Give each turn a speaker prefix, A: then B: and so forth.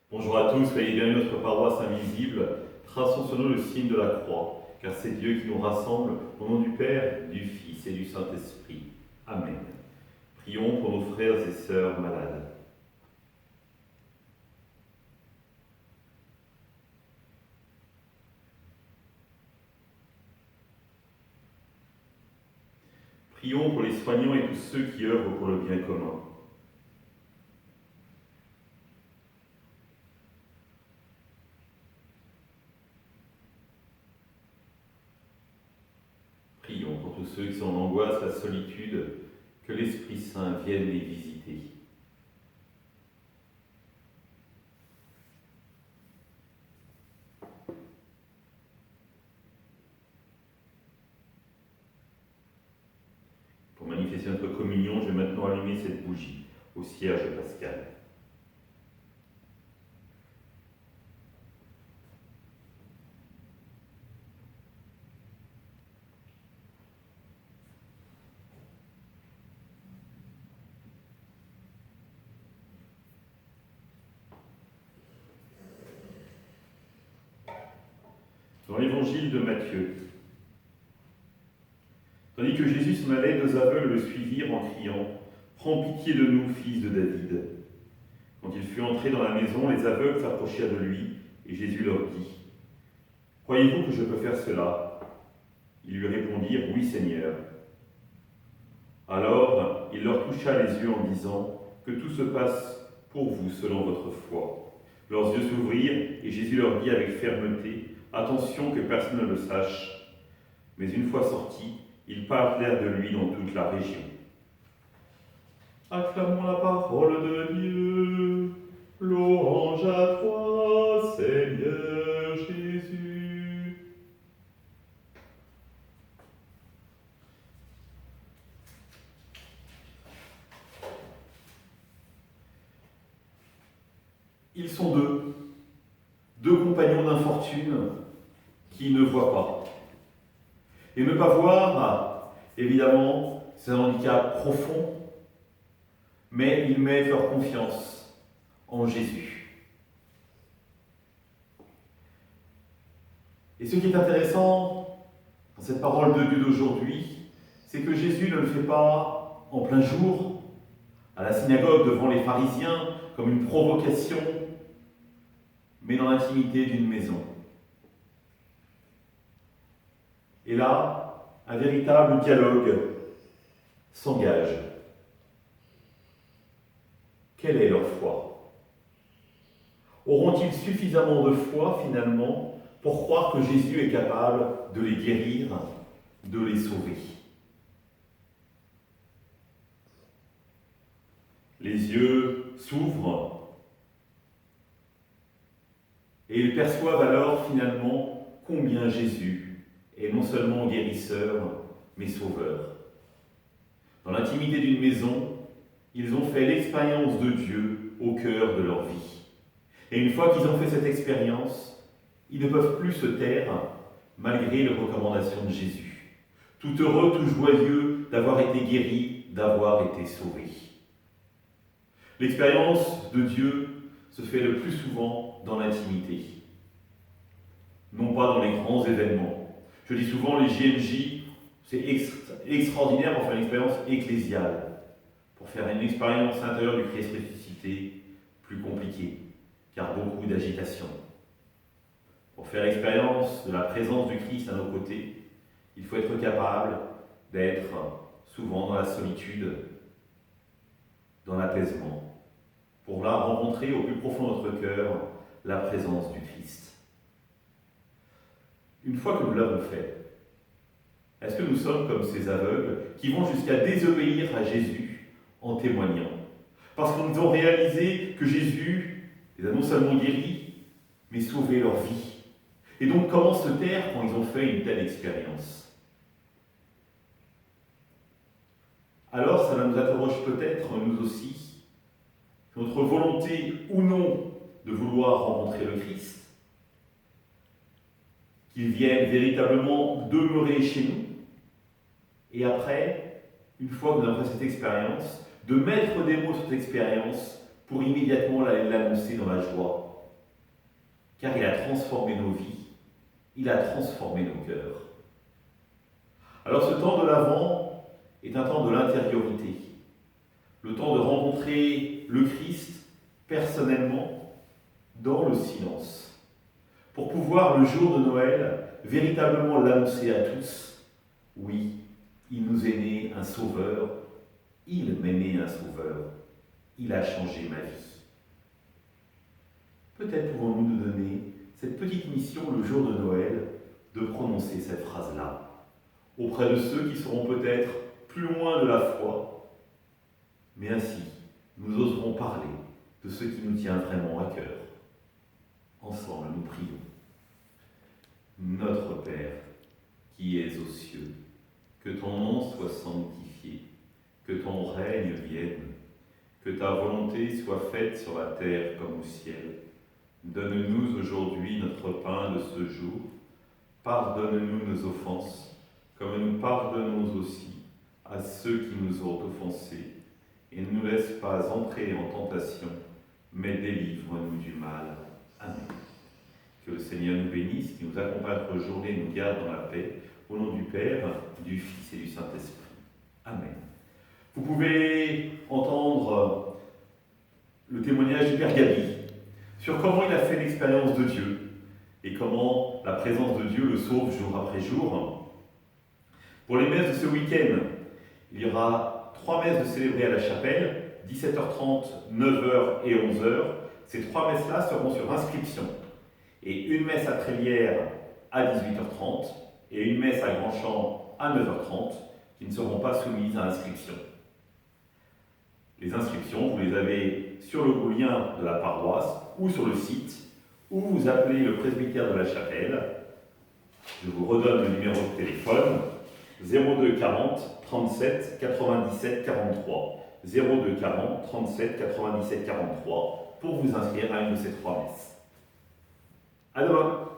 A: Bonjour à tous, soyez bienvenus à notre paroisse invisible. Traçons sur nous le signe de la croix, car c'est Dieu qui nous rassemble au nom du Père, du Fils et du Saint-Esprit. Amen. Prions pour nos frères et sœurs malades. Prions pour les soignants et tous ceux qui œuvrent pour le bien commun. Prions pour tous ceux qui sont en angoisse, la solitude, que l'Esprit Saint vienne les visiter. Pour manifester notre communion, je vais maintenant allumer cette bougie au cierge pascal. Dans l'évangile de Matthieu, tandis que Jésus s'en allait, deux aveugles le suivirent en criant « Prends pitié de nous, fils de David !» Quand il fut entré dans la maison, les aveugles s'approchèrent de lui, et Jésus leur dit « Croyez-vous que je peux faire cela ?» Ils lui répondirent « Oui, Seigneur. » Alors il leur toucha les yeux en disant « Que tout se passe pour vous selon votre foi. » Leurs yeux s'ouvrirent, et Jésus leur dit avec fermeté « Attention que personne ne le sache. » Mais une fois sortis, ils parlèrent de lui dans toute la région. Acclamons la parole de Dieu. Louange à toi, Seigneur Jésus. Ils sont deux compagnons d'infortune qui ne voient pas. Et ne pas voir, évidemment, c'est un handicap profond, mais ils mettent leur confiance en Jésus. Et ce qui est intéressant dans cette parole de Dieu d'aujourd'hui, c'est que Jésus ne le fait pas en plein jour, à la synagogue devant les pharisiens, comme une provocation, mais dans l'intimité d'une maison. Et là, un véritable dialogue s'engage. Quelle est leur foi? Auront-ils suffisamment de foi, finalement, pour croire que Jésus est capable de les guérir, de les sauver? Les yeux s'ouvrent et ils perçoivent alors, finalement, combien Jésus est non seulement guérisseur, mais sauveur. Dans l'intimité d'une maison, ils ont fait l'expérience de Dieu au cœur de leur vie. Et une fois qu'ils ont fait cette expérience, ils ne peuvent plus se taire malgré les recommandations de Jésus. Tout heureux, tout joyeux d'avoir été guéris, d'avoir été sauvés. L'expérience de Dieu se fait le plus souvent dans l'intimité, non pas dans les grands événements. Je dis souvent, les JMJ, c'est extraordinaire pour faire une expérience ecclésiale. Pour faire une expérience intérieure du Christ ressuscité, plus compliquée, car beaucoup d'agitation. Pour faire l'expérience de la présence du Christ à nos côtés, il faut être capable d'être souvent dans la solitude, dans l'apaisement, pour là rencontrer au plus profond de notre cœur la présence du Christ. Une fois que nous l'avons fait, est-ce que nous sommes comme ces aveugles qui vont jusqu'à désobéir à Jésus en témoignant? Parce qu'ils ont réalisé que Jésus les a non seulement guéris, mais sauvé leur vie. Et donc comment se taire quand ils ont fait une telle expérience? Alors ça nous interroge peut-être, nous aussi, notre volonté ou non de vouloir rencontrer le Christ, qu'il vienne véritablement demeurer chez nous, et après, une fois que nous avons fait cette expérience, de mettre des mots sur cette expérience pour immédiatement l'annoncer dans la joie car il a transformé nos vies, il a transformé nos cœurs. Alors ce temps de l'Avent est un temps de l'intériorité, le temps de rencontrer le Christ personnellement dans le silence, pour pouvoir le jour de Noël véritablement l'annoncer à tous. Oui, il nous est né un sauveur, il m'est né un sauveur, il a changé ma vie. Peut-être pouvons-nous nous donner cette petite mission le jour de Noël de prononcer cette phrase-là auprès de ceux qui seront peut-être plus loin de la foi, mais ainsi nous oserons parler de ce qui nous tient vraiment à cœur. Ensemble, nous prions. Notre Père, qui es aux cieux, que ton nom soit sanctifié, que ton règne vienne, que ta volonté soit faite sur la terre comme au ciel. Donne-nous aujourd'hui notre pain de ce jour. Pardonne-nous nos offenses, comme nous pardonnons aussi à ceux qui nous ont offensés. Et ne nous laisse pas entrer en tentation, mais délivre-nous du mal. Amen. Que le Seigneur nous bénisse, qu'il nous accompagne notre journée et nous garde dans la paix. Au nom du Père, du Fils et du Saint-Esprit. Amen. Vous pouvez entendre le témoignage du Père Gabi sur comment il a fait l'expérience de Dieu et comment la présence de Dieu le sauve jour après jour. Pour les messes de ce week-end, il y aura 3 messes de célébrer à la chapelle, 17h30, 9h et 11h. Ces 3 messes-là seront sur inscription. Et une messe à Trélières à 18h30 et une messe à Grandchamp à 9h30 qui ne seront pas soumises à inscription. Les inscriptions, vous les avez sur le lien de la paroisse ou sur le site, ou vous appelez le presbytère de la chapelle. Je vous redonne le numéro de téléphone 02 40 37 97 43. 02 40 37 97 43 pour vous inscrire à une de ces 3 messes. À demain!